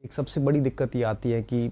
एक सबसे बड़ी दिक्कत ये आती है कि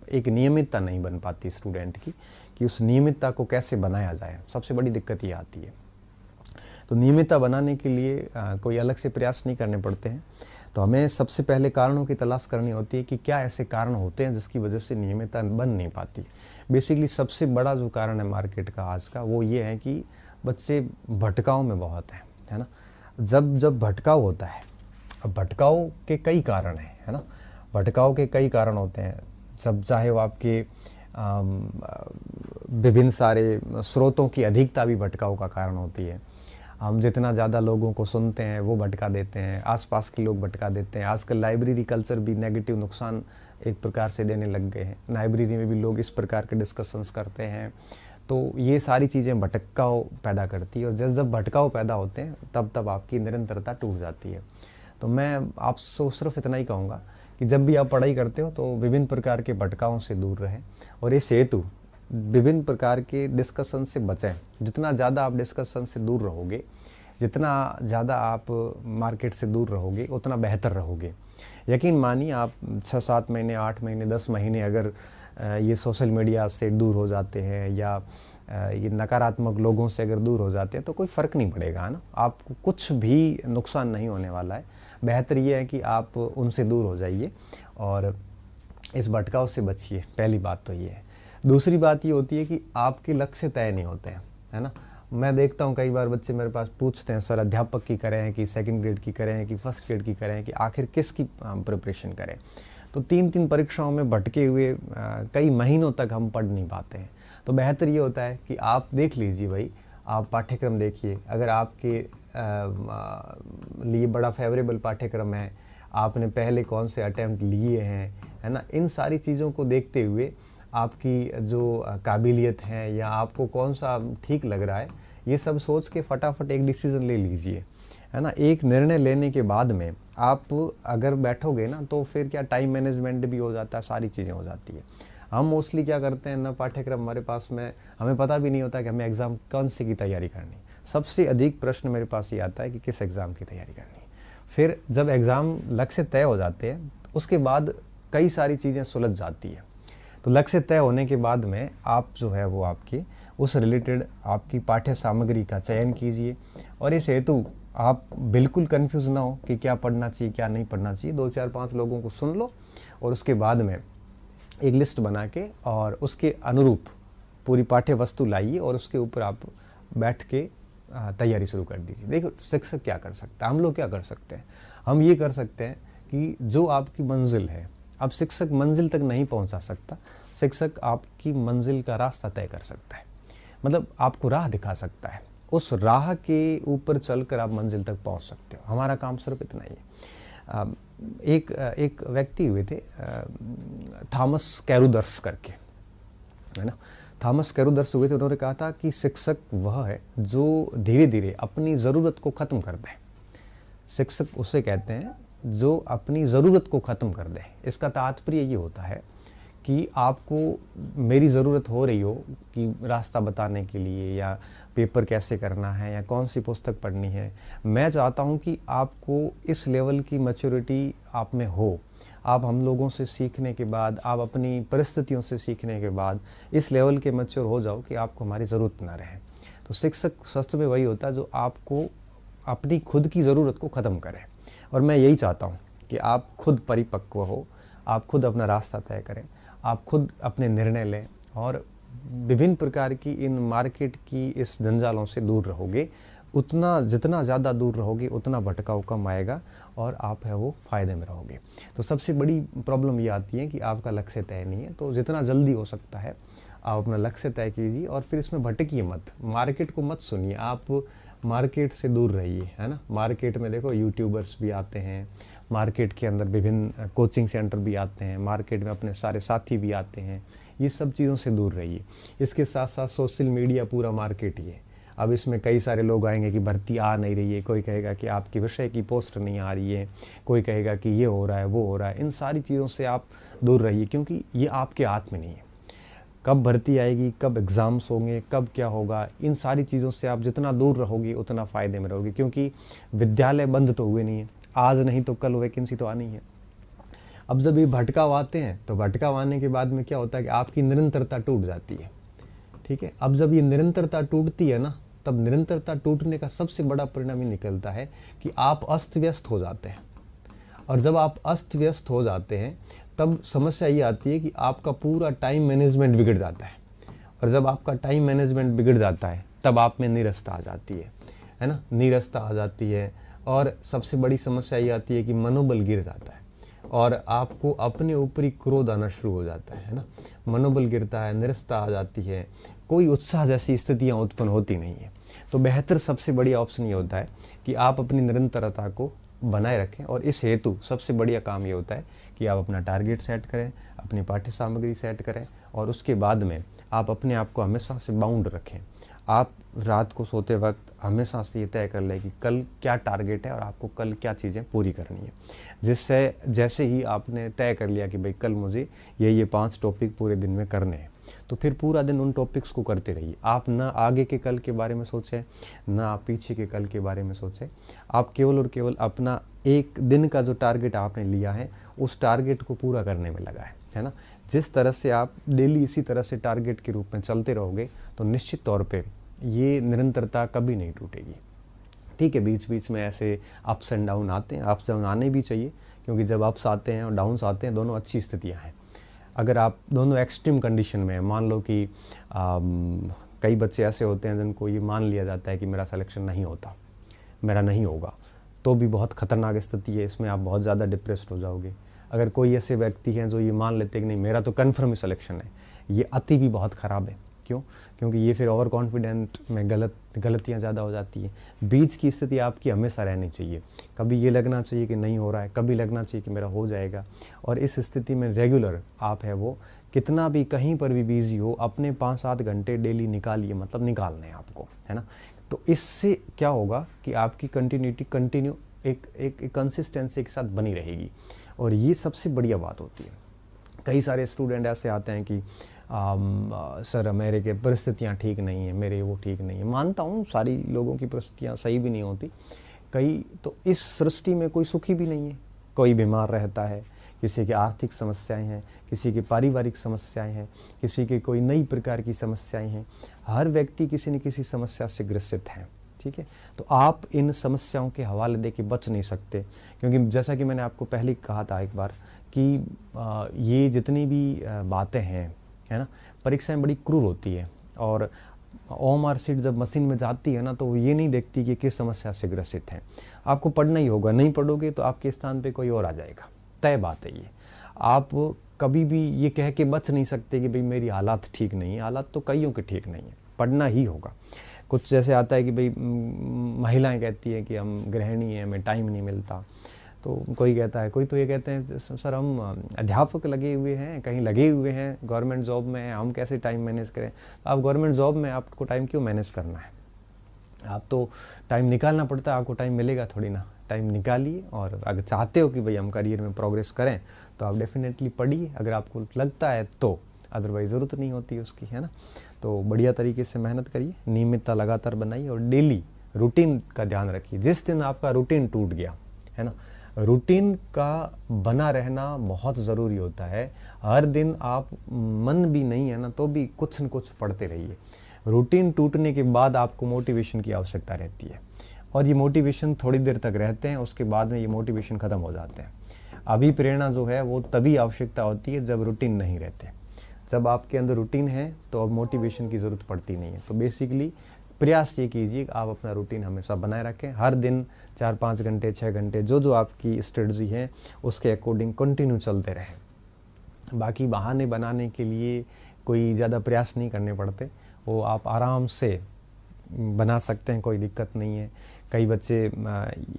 एक नियमितता नहीं बन पाती स्टूडेंट की, कि उस नियमितता को कैसे बनाया जाए। सबसे बड़ी दिक्कत ये आती है। तो नियमितता बनाने के लिए कोई अलग से प्रयास नहीं करने पड़ते हैं। तो हमें सबसे पहले कारणों की तलाश करनी होती है कि क्या ऐसे कारण होते हैं जिसकी वजह से नियमितता बन नहीं पाती। बेसिकली सबसे बड़ा जो कारण है मार्केट का आज का, वो ये है कि बच्चे भटकाव में बहुत हैं, है ना। जब जब भटकाव होता है, अब भटकाव के कई कारण हैं, है ना। भटकाव के कई कारण होते हैं, सब चाहे वो आपके विभिन्न सारे स्रोतों की अधिकता भी भटकाव का कारण होती है। हम जितना ज़्यादा लोगों को सुनते हैं वो भटका देते हैं, आसपास के लोग भटका देते हैं। आजकल लाइब्रेरी कल्चर भी नेगेटिव नुकसान एक प्रकार से देने लग गए हैं। लाइब्रेरी में भी लोग इस प्रकार के डिस्कशंस करते हैं, तो ये सारी चीज़ें भटकाव पैदा करती है। और जब भटकाव पैदा होते हैं तब तब आपकी निरंतरता टूट जाती है। तो मैं आपसे सिर्फ इतना ही कहूँगा कि जब भी आप पढ़ाई करते हो तो विभिन्न प्रकार के भटकावों से दूर रहें, और इस हेतु विभिन्न प्रकार के डिस्कशन से बचें। जितना ज़्यादा आप डिस्कशन से दूर रहोगे, जितना ज़्यादा आप मार्केट से दूर रहोगे, उतना बेहतर रहोगे। यकीन मानिए, आप 6-7 महीने, 8 महीने, 10 महीने अगर ये सोशल मीडिया से दूर हो जाते हैं या ये नकारात्मक लोगों से अगर दूर हो जाते हैं तो कोई फ़र्क नहीं पड़ेगा, है ना। आपको कुछ भी नुकसान नहीं होने वाला है। बेहतर ये है कि आप उनसे दूर हो जाइए और इस भटकाव से बचिए। पहली बात तो ये है। दूसरी बात ये होती है कि आपके लक्ष्य तय नहीं होते हैं, है ना। मैं देखता हूँ कई बार बच्चे मेरे पास पूछते हैं, सर अध्यापक की करें कि सेकंड ग्रेड की करें कि फर्स्ट ग्रेड की करें, कि आखिर किसकी प्रिपरेशन करें। तो 3-3 परीक्षाओं में भटके हुए कई महीनों तक हम पढ़ नहीं पाते हैं। तो बेहतर ये होता है कि आप देख लीजिए भाई, आप पाठ्यक्रम देखिए। अगर आपके लिए बड़ा फेवरेबल पाठ्यक्रम है, आपने पहले कौन से अटैम्प्ट लिए हैं, है ना। इन सारी चीज़ों को देखते हुए आपकी जो काबिलियत है या आपको कौन सा ठीक लग रहा है, ये सब सोच के फटाफट एक डिसीज़न ले लीजिए, है ना। एक निर्णय लेने के बाद में आप अगर बैठोगे ना, तो फिर क्या टाइम मैनेजमेंट भी हो जाता है, सारी चीज़ें हो जाती है। हम मोस्टली क्या करते हैं ना, पाठ्यक्रम हमारे पास में, हमें पता भी नहीं होता कि हमें एग्ज़ाम कौन से की तैयारी करनी। सबसे अधिक प्रश्न मेरे पास ये आता है कि किस एग्ज़ाम की तैयारी करनी। फिर जब एग्ज़ाम लक्ष्य तय हो जाते हैं, उसके बाद कई सारी चीज़ें सुलझ जाती है। तो लक्ष्य तय होने के बाद में आप जो है वो आपकी उस रिलेटेड आपकी पाठ्य सामग्री का चयन कीजिए। और इस हेतु आप बिल्कुल कंफ्यूज ना हो कि क्या पढ़ना चाहिए क्या नहीं पढ़ना चाहिए। 2-4-5 लोगों को सुन लो और उसके बाद में एक लिस्ट बना के और उसके अनुरूप पूरी पाठ्य वस्तु लाइए और उसके ऊपर आप बैठ के तैयारी शुरू कर दीजिए। देखो शिक्षक क्या कर सकता है, हम लोग क्या कर सकते हैं। हम ये कर सकते हैं कि जो आपकी मंजिल है, अब शिक्षक मंजिल तक नहीं पहुंचा सकता, शिक्षक आपकी मंजिल का रास्ता तय कर सकता है। मतलब आपको राह दिखा सकता है, उस राह के ऊपर चलकर आप मंजिल तक पहुंच सकते हो। हमारा काम सिर्फ इतना ही है। एक व्यक्ति हुए थे थॉमस कैरुदर्स करके, है ना। थॉमस कैरुदर्स हुए थे। उन्होंने कहा था कि शिक्षक वह है जो धीरे धीरे अपनी ज़रूरत को ख़त्म कर दे। शिक्षक उसे कहते हैं जो अपनी ज़रूरत को ख़त्म कर दे। इसका तात्पर्य ये होता है कि आपको मेरी ज़रूरत हो रही हो कि रास्ता बताने के लिए, या पेपर कैसे करना है, या कौन सी पुस्तक पढ़नी है। मैं चाहता हूँ कि आपको इस लेवल की मैच्योरिटी आप में हो। आप हम लोगों से सीखने के बाद, आप अपनी परिस्थितियों से सीखने के बाद इस लेवल के मैच्योर हो जाओ कि आपको हमारी ज़रूरत ना रहे। तो शिक्षक सच में वही होता है जो आपको अपनी खुद की ज़रूरत को ख़त्म करे। और मैं यही चाहता हूँ कि आप खुद परिपक्व हो, आप खुद अपना रास्ता तय करें, आप खुद अपने निर्णय लें और विभिन्न प्रकार की इन मार्केट की इस जंजालों से दूर रहोगे। उतना जितना ज़्यादा दूर रहोगे उतना भटकाव कम आएगा और आप है वो फ़ायदे में रहोगे। तो सबसे बड़ी प्रॉब्लम ये आती है कि आपका लक्ष्य तय नहीं है। तो जितना जल्दी हो सकता है आप अपना लक्ष्य तय कीजिए और फिर इसमें भटकिए मत, मार्केट को मत सुनिए, आप मार्केट से दूर रहिए, है ना। मार्केट में देखो यूट्यूबर्स भी आते हैं, मार्केट के अंदर विभिन्न कोचिंग सेंटर भी आते हैं, मार्केट में अपने सारे साथी भी आते हैं। ये सब चीज़ों से दूर रहिए। इसके साथ साथ सोशल मीडिया पूरा मार्केट ही है। अब इसमें कई सारे लोग आएंगे कि भर्ती आ नहीं रही है, कोई कहेगा कि आपके विषय की पोस्ट नहीं आ रही है, कोई कहेगा कि ये हो रहा है वो हो रहा है। इन सारी चीज़ों से आप दूर रहिए, क्योंकि ये आपके हाथ में नहीं है। कब भर्ती आएगी, कब एग्ज़ाम्स होंगे, कब क्या होगा, इन सारी चीज़ों से आप जितना दूर रहोगे उतना फ़ायदे में रहोगे। क्योंकि विद्यालय बंद तो हुए नहीं है, आज नहीं तो कल वैकेंसी तो आनी है। अब जब ये भटकाव आते हैं तो भटकाव आने के बाद में क्या होता है कि आपकी निरंतरता टूट जाती है। ठीक है, अब जब ये निरंतरता टूटती है ना, तब निरंतरता टूटने का सबसे बड़ा परिणाम ये निकलता है कि आप अस्त व्यस्त हो जाते हैं। और जब आप अस्त व्यस्त हो जाते हैं तब समस्या ये आती है कि आपका पूरा टाइम मैनेजमेंट बिगड़ जाता है। और जब आपका टाइम मैनेजमेंट बिगड़ जाता है तब आप में नीरसता आ जाती है ना, नीरसता आ जाती है। और सबसे बड़ी समस्या ये आती है कि मनोबल गिर जाता है और आपको अपने ऊपर ही क्रोध आना शुरू हो जाता है ना, मनोबल गिरता है, निरसता आ जाती है, कोई उत्साह जैसी स्थितियाँ उत्पन्न होती नहीं है। तो बेहतर सबसे बढ़िया ऑप्शन ये होता है कि आप अपनी निरंतरता को बनाए रखें। और इस हेतु सबसे बढ़िया काम ये होता है कि आप अपना टारगेट सेट करें, अपनी पाठ्य सामग्री सेट करें और उसके बाद में आप अपने आप को हमेशा से बाउंड रखें। आप रात को सोते वक्त हमेशा से ये तय कर लें कि कल क्या टारगेट है और आपको कल क्या चीज़ें पूरी करनी है। जिससे जैसे ही आपने तय कर लिया कि भाई कल मुझे ये 5 टॉपिक पूरे दिन में करने हैं, तो फिर पूरा दिन उन टॉपिक्स को करते रहिए। आप ना आगे के कल के बारे में सोचें, ना आप पीछे के कल के बारे में सोचें। आप केवल और केवल अपना एक दिन का जो टारगेट आपने लिया है उस टारगेट को पूरा करने में लगा है ना। जिस तरह से आप डेली इसी तरह से टारगेट के रूप में चलते रहोगे तो निश्चित तौर पे ये निरंतरता कभी नहीं टूटेगी। ठीक है, बीच बीच में ऐसे अप्स एंड डाउन आते हैं, अप्स डाउन आने भी चाहिए, क्योंकि जब अप्स आते हैं और डाउन्स आते हैं दोनों अच्छी स्थितियां हैं। अगर आप दोनों एक्सट्रीम कंडीशन में, मान लो कि कई बच्चे ऐसे होते हैं जिनको ये मान लिया जाता है कि मेरा सिलेक्शन नहीं होता, मेरा नहीं होगा, तो भी बहुत ख़तरनाक स्थिति है, इसमें आप बहुत ज़्यादा डिप्रेस्ड हो जाओगे। अगर कोई ऐसे व्यक्ति हैं जो ये मान लेते हैं कि नहीं मेरा तो कन्फर्म सिलेक्शन है, ये अति भी बहुत ख़राब है। क्यों? क्योंकि ये फिर ओवर कॉन्फिडेंट में गलतियाँ ज़्यादा हो जाती है। बीच की स्थिति आपकी हमेशा रहनी चाहिए। कभी ये लगना चाहिए कि नहीं हो रहा है, कभी लगना चाहिए कि मेरा हो जाएगा। और इस स्थिति में रेगुलर आप है वो कितना भी कहीं पर भी बिजी हो, अपने 5-7 घंटे डेली निकालिए, मतलब निकालने हैं आपको, है ना। तो इससे क्या होगा कि आपकी कंटिन्यू एक कंसिस्टेंसी के साथ बनी रहेगी। और ये सबसे बढ़िया बात होती है। कई सारे स्टूडेंट ऐसे आते हैं कि सर मेरे के परिस्थितियाँ ठीक नहीं है, मेरे वो ठीक नहीं है। मानता हूँ सारी लोगों की परिस्थितियाँ सही भी नहीं होती। कई तो इस सृष्टि में कोई सुखी भी नहीं है, कोई बीमार रहता है, किसी की आर्थिक समस्याएं हैं, किसी की पारिवारिक समस्याएं हैं, किसी की कोई नई प्रकार की समस्याएं हैं। हर व्यक्ति किसी न किसी समस्या से ग्रसित है। ठीक है, तो आप इन समस्याओं के हवाले दे के बच नहीं सकते, क्योंकि जैसा कि मैंने आपको पहले कहा था एक बार कि ये जितनी भी बातें हैं, है ना, परीक्षाएं बड़ी क्रूर होती है। और OMR शीट जब मशीन में जाती है ना, तो वो ये नहीं देखती कि किस समस्या से ग्रसित हैं। आपको पढ़ना ही होगा, नहीं पढ़ोगे तो आपके स्थान पे कोई और आ जाएगा, तय बात है ये। आप कभी भी ये कह के बच नहीं सकते कि भाई मेरी हालात ठीक नहीं है। हालात तो कईयों के ठीक नहीं है, पढ़ना ही होगा। कुछ जैसे आता है कि भाई महिलाएं कहती है कि हम गृहिणी हैं, हमें टाइम नहीं मिलता। तो कोई कहता है, कोई तो ये कहते हैं सर हम अध्यापक लगे हुए हैं, कहीं लगे हुए हैं, गवर्नमेंट जॉब में हैं, हम कैसे टाइम मैनेज करें। तो आप गवर्नमेंट जॉब में, आपको टाइम क्यों मैनेज करना है? आप तो टाइम निकालना पड़ता है, आपको टाइम मिलेगा थोड़ी ना। टाइम निकालिए, और अगर चाहते हो कि भाई हम करियर में प्रोग्रेस करें तो आप डेफिनेटली पढ़िए, अगर आपको लगता है तो, अदरवाइज ज़रूरत नहीं होती उसकी, है ना। तो बढ़िया तरीके से मेहनत करिए, नियमितता लगातार बनाइए और डेली रूटीन का ध्यान रखिए। जिस दिन आपका रूटीन टूट गया, है ना, रूटीन का बना रहना बहुत ज़रूरी होता है। हर दिन आप मन भी नहीं है ना तो भी कुछ न कुछ पढ़ते रहिए। रूटीन टूटने के बाद आपको मोटिवेशन की आवश्यकता रहती है, और ये मोटिवेशन थोड़ी देर तक रहते हैं, उसके बाद में ये मोटिवेशन ख़त्म हो जाते हैं। अभी प्रेरणा जो है वो तभी आवश्यकता होती है जब रूटीन नहीं रहते। जब आपके अंदर रूटीन है तो अब मोटिवेशन की ज़रूरत पड़ती नहीं है। तो बेसिकली प्रयास ये कीजिए कि आप अपना रूटीन हमेशा बनाए रखें। हर दिन 4-5 घंटे, 6 घंटे, जो आपकी स्ट्रेटजी है उसके अकॉर्डिंग कंटिन्यू चलते रहें। बाकी बहाने बनाने के लिए कोई ज़्यादा प्रयास नहीं करने पड़ते, वो आप आराम से बना सकते हैं, कोई दिक्कत नहीं है। कई बच्चे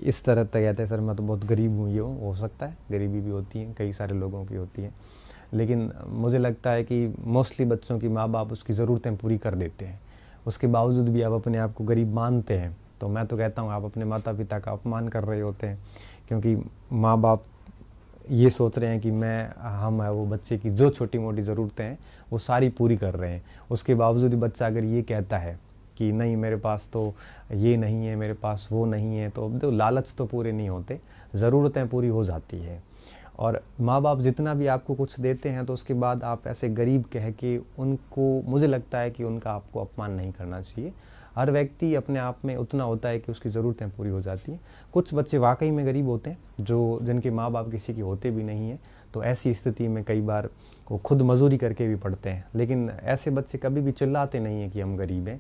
इस तरह तक कहते हैं सर मैं तो बहुत गरीब हूँ, ये हो सकता है, गरीबी भी होती है, कई सारे लोगों की होती है। लेकिन मुझे लगता है कि मोस्टली बच्चों की माँ बाप उसकी ज़रूरतें पूरी कर देते हैं। उसके बावजूद भी आप अपने आप को गरीब मानते हैं, तो मैं तो कहता हूँ आप अपने माता पिता का अपमान कर रहे होते हैं, क्योंकि माँ बाप ये सोच रहे हैं कि हम है वो बच्चे की जो छोटी मोटी ज़रूरतें हैं वो सारी पूरी कर रहे हैं। उसके बावजूद भी बच्चा अगर ये कहता है कि नहीं मेरे पास तो ये नहीं है, मेरे पास वो नहीं है, तो अब लालच तो पूरे नहीं होते, ज़रूरतें पूरी हो जाती है। और माँ बाप जितना भी आपको कुछ देते हैं तो उसके बाद आप ऐसे गरीब कह के उनको, मुझे लगता है कि उनका आपको अपमान नहीं करना चाहिए। हर व्यक्ति अपने आप में उतना होता है कि उसकी ज़रूरतें पूरी हो जाती हैं। कुछ बच्चे वाकई में गरीब होते हैं जो जिनके माँ बाप किसी के होते भी नहीं हैं, तो ऐसी स्थिति में कई बार वो खुद मजदूरी करके भी पढ़ते हैं। लेकिन ऐसे बच्चे कभी भी चिल्लाते नहीं हैं कि हम गरीब हैं,